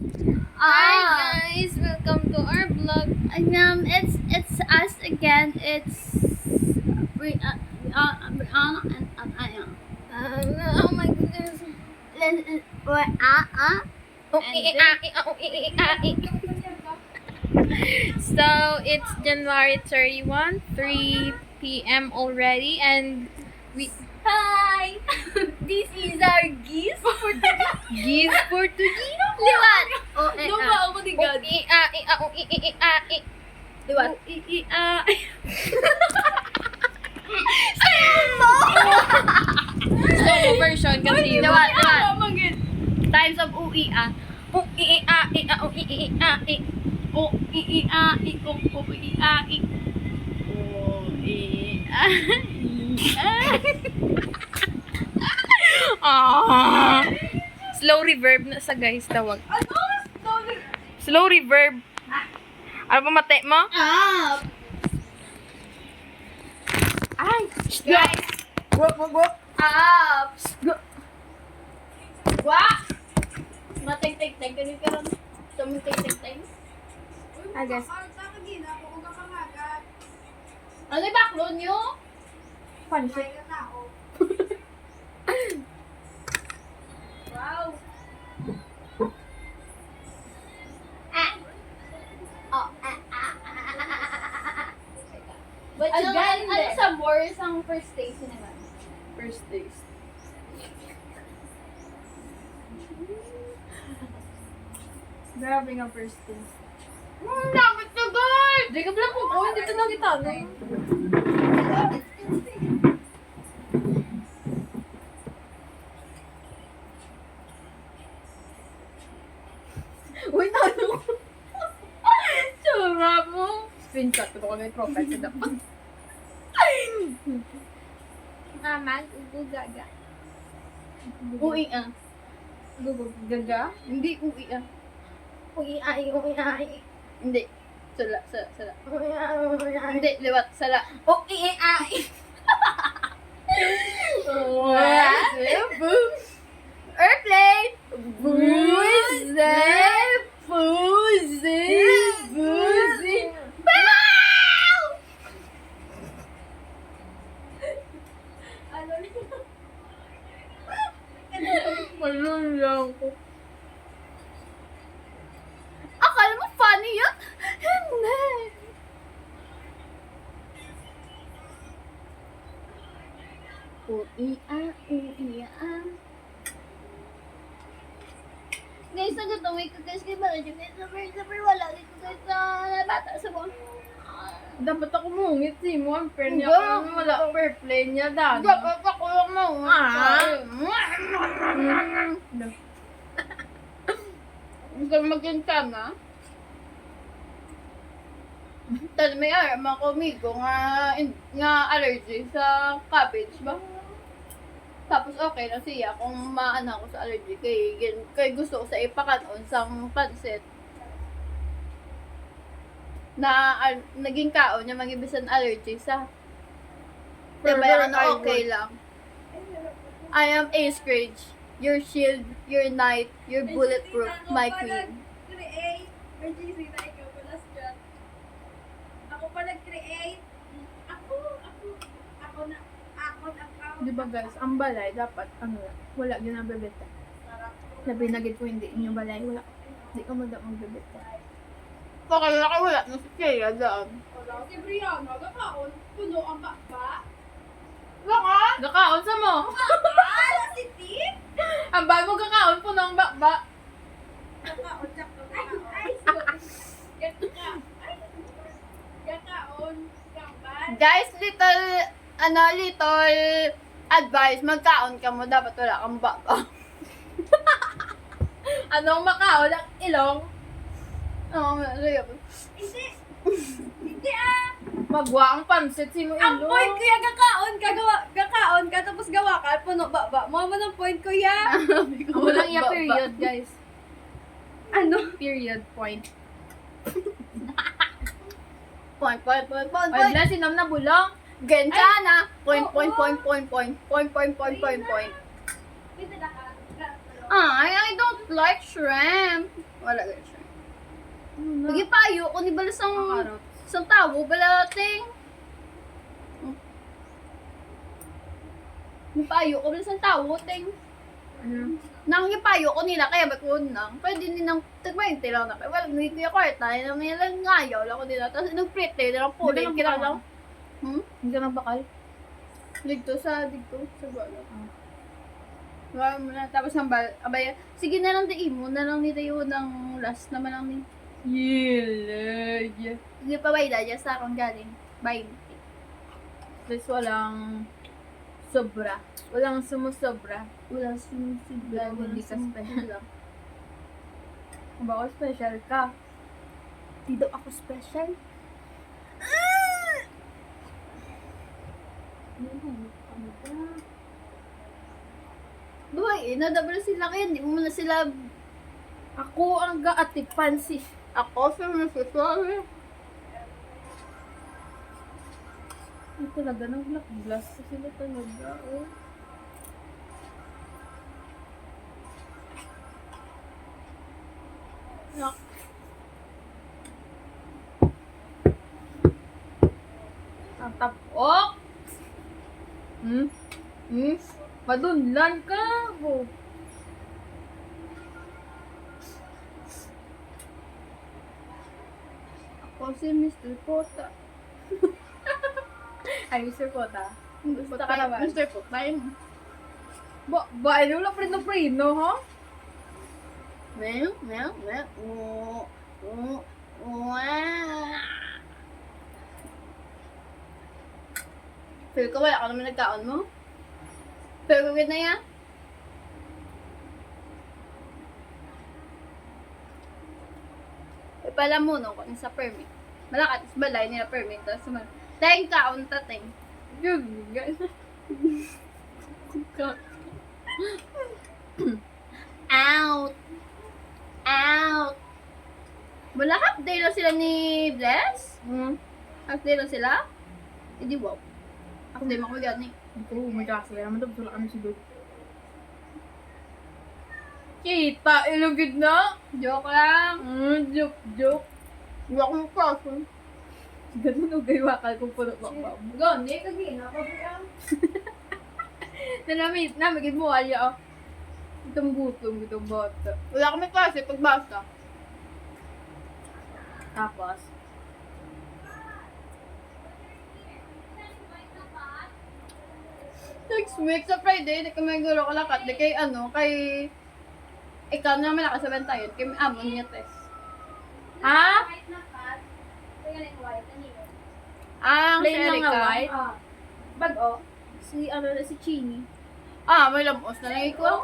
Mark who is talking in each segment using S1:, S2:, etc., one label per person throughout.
S1: Ah,
S2: Hi guys, welcome to our vlog.
S1: it's us again. It's Brianna and Aya.
S2: Oh my goodness.
S1: We're
S2: Oh,
S1: And
S2: eh, ah, eh, ah, oh, eh, eh, ah, eh. So it's January 31, 3 p.m. already, and we
S1: Hi! This is our gift for
S2: give for today.
S1: Liwan! Oh,
S3: Lupa ako ni
S2: Oh,
S3: God.
S2: eh, ah, eh, ah, oh, eh, eh, ah, eh.
S1: Liwan.
S2: Slow version kasi yun.
S1: Liwan, Liwan.
S3: Magin.
S1: Times of UI
S2: Oh, eh, eh, ah, eh, ah, oh, eh, eh, ah, eh.
S3: O, i, a, i, o, i, a, i. O, i, a,
S2: Ah. Slow reverb na sa guys tawag.
S3: Ano? Sorry.
S2: Slow reverb. Ano pa mate mo?
S1: Up!
S2: Ay,
S1: Guys! Up!
S3: Wah! Matay-tay-tay. Ganun ka lang. Tumutay-tay-tay.
S2: I guess.
S3: Ano yung background nyo?
S2: Pansit.
S3: Wow. But yung
S1: Again,
S3: ano sa Boris ang first station naman?
S2: First taste. Grabe nga first taste.
S3: Dapat na guys!
S2: Di ka pala po, dito na kita.
S3: Uy, talo ko. Tsura mo.
S2: Screenshot ko kung may profile sa dapat.
S3: Aman, ugaga.
S2: Ui ah. Gaga?
S3: Hindi ui ah.
S1: Ui ai.
S3: Hindi. Sala, sala, sala.
S1: Ui ai.
S3: Hindi, liwat, sala.
S1: Oh, ai.
S3: Airplane!
S1: Buzi.
S2: Malun lang ko.
S1: Akala mo funny yun? Hindi. Ui a. Guys, nagatuloy ko guys kay Manager. Super wala dito guys sa bata sa mga.
S2: Dapat ako mungit si mo. Ang fair niya
S1: Hindi.
S2: ako. Wala airplane niya dahil.
S3: Dapat ako lang mo. Gusto mo magkinta na? Tapos may mga komigo nga allergy sa cabbage ba? Tapos okay na siya kung maana ako sa allergy kay gusto ko sa ipakanon sang pansit na naging kaon niya magibisan allergy sa diba
S2: Pero
S3: ano okay lang. I am Ace Grade, your shield, your knight, your bulletproof, my queen.
S4: Create. May GC na ikaw pala strat. Ako pa nag-create. Ako na.
S2: Di ba guys, ang balay dapat ano lang. Wala ginabebeta. Sabi nagit ko hindi inyo balay. Wala. Hindi ka mada magbebeta.
S3: Baka nakawala na si Kaya daan.
S4: Wala si Brianna. Gakaon. Puno ang bakba.
S3: Baka?
S2: Gakaon sa mo!
S4: Ah, si Tip.
S2: Ang bahay mo gakaon po ng bakba.
S4: Gakaon. Ay, sorry. Gakaon. Gamban.
S3: Guys, little advice, magkaon ka mo, dapat wala kang baka.
S2: Anong makaon ang ilong?
S3: Oo,
S4: Hindi. Hindi ah.
S2: Magwa ang pansit si mo
S4: Ang
S2: ilong.
S4: point kuya gakaon ka tapos gawa ka puno ba mo ng point kuya.
S2: Walang iya period guys.
S4: Ano?
S2: Period point.
S3: Point.
S2: Ay, bless sinam na bulong.
S3: Gensana. Point.
S4: Hindi na ka.
S3: I don't like shrimp. Wala ganun siya.
S2: Ano na?
S3: Lagi payo ko ni balas ang
S2: Makarot.
S3: isang tao, balating. Yung payo ko balas ang tao, ting.
S2: Ano?
S3: Nang ipayo ko nila, kaya ba't ko nang, pwede nilang tag-20 lang na kayo. Well, hindi ko yung kwarta, yun nilang ngayaw lang ko nila. Tapos nung prete, nilang pulin,
S2: Hindi ka
S3: kila
S2: nang
S3: lang.
S2: Hindi ka nagbakal?
S3: Dito sa bala. Wala mo na, tapos ang abaya, sige na lang di mo, na lang ni tayo ng last naman lang ni.
S2: Yilag.
S3: Sige pa ba dyan sa akong galing. Bye.
S2: Tapos walang sobra. Walang sumusobra.
S3: Walang sumusigla,
S2: Hindi ka special. Kung ba ako special ka?
S3: Hindi daw ako special. Buhay, nadabla sila kaya, hindi mo na sila,
S2: Ako ang gaati fancy.
S3: ako sa nasasabi.
S2: Ay, talaga nang black glass ko sila talaga. Oh.
S3: Nak.
S2: Ang tapok! Madunlan ka! Oh.
S3: Ako si Mr. Pota.
S2: Ay, Mr. Kota.
S3: Gusto
S2: ka naman?
S3: Mr. Pota yun.
S2: Ba, ano lang prino-prino, ha?
S3: Meow, meow, meow. Feel ko wala ka naman nagkaon mo. Feel ko na yan. Pala mo no, kung sa permit. Malakat, is balay nila permit. Tapos naman, tayong kaon tateng.
S2: Yun, guys.
S3: Out! Out! Wala half day lang sila ni Bless? Half day lang sila? Hindi wow. Half day mo ko gani.
S2: Oo, may klase ka naman. Tapos wala kami siguro. Kita, ilugid na.
S3: Joke lang.
S2: Joke.
S3: Wala akong kaso.
S2: Ganun o gaywakal kung puno ba ba?
S4: Gani, kagina, pabayaan.
S2: Namigid mo, alya, oh. Itong gutom, itong bata.
S3: Wala kami klase pagbasa.
S2: Tapos,
S3: Next week sa Friday, di kami gulo ko lakat. Di kay kay... Ikaw na naman nakasaban tayo. Kay amon niya test.
S2: ha?
S4: White na cut. Ito yung like white, ano yun?
S3: Ang
S2: Plain lang na white?
S4: Ah. Bag-o.
S2: Si Chini.
S3: May lamos na lang ikaw.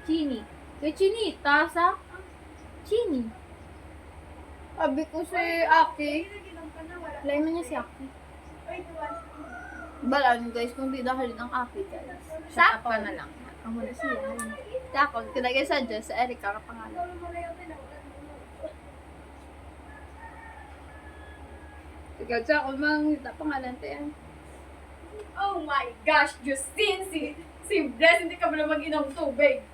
S2: Chini. Kay Chinita, sa? Chini.
S3: Sabi ko si Aki.
S2: Plain na niya si Aki.
S3: Balaan guys, kung di dahil ng Aki guys.
S2: Shut up ka na lang. Ang wala siya.
S3: Tako, kinagay sa Diyos, sa Erika ka pangalan. Ikaw siya, kung mga pangalan tayo.
S4: Oh my gosh, Justine, si Bless, hindi ka ba na mag-inom tubig?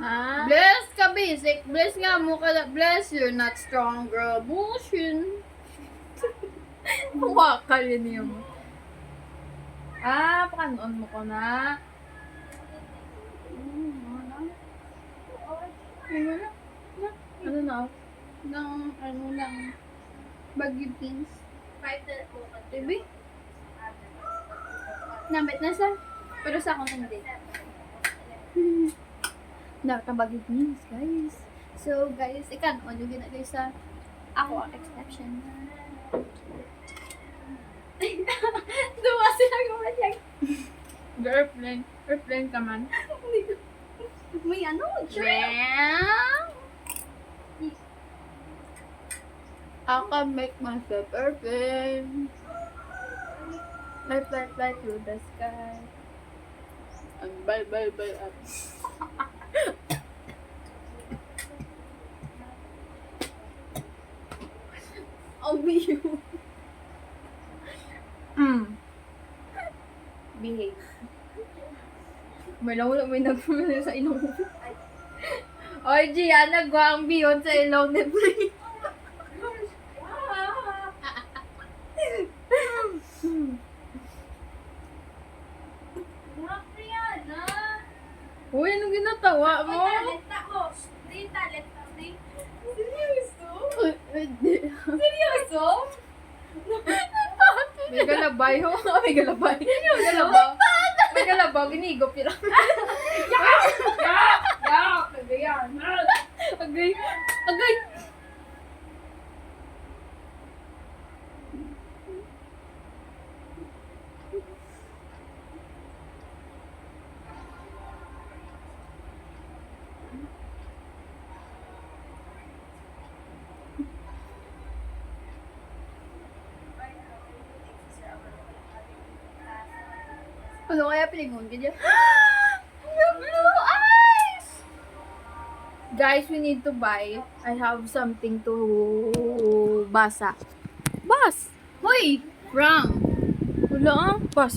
S2: Ha?
S3: Bless ka basic, bless nga mo ka, bless you're not strong girl, bullshit.
S2: Huwakal yun niya mo. Pakanoon mo ko na. Ano na?
S3: Ng baggy beans.
S4: 5 na bukas.
S3: Baby? Nambit na sa, pero sa akong hindi. Nakabagay beans, guys. So, guys, ikan, yung gina guys sa ako ang exception. Duwa sila gumadyag.
S2: Airplane. Airplane ka man.
S3: May ano, jam. I can make myself airplane.
S2: Fly through the sky.
S3: And bye up. Oh, you.
S2: Behave. May lang wala may nagpumili sa ilong. Oy, Gia, nagwa ang biyon sa ilong ni Free.
S4: Mga Brianna!
S2: Uy, anong ginatawa
S4: Uy,
S2: mo?
S4: talent na mo! Di, talent na. Di. Seryoso?
S3: Hindi.
S4: Seryoso?
S2: May galabay ho. May galabay. May galabaw. May galabaw. Ginigop yun.
S4: Kagayan.
S2: Agay. Agay.
S3: Ano kaya pilingon ka dyan?
S2: Blue eyes! Guys, we need to buy. I have something to basa. Bas!
S3: Hoy! Wrong!
S2: Wala ah. Bas.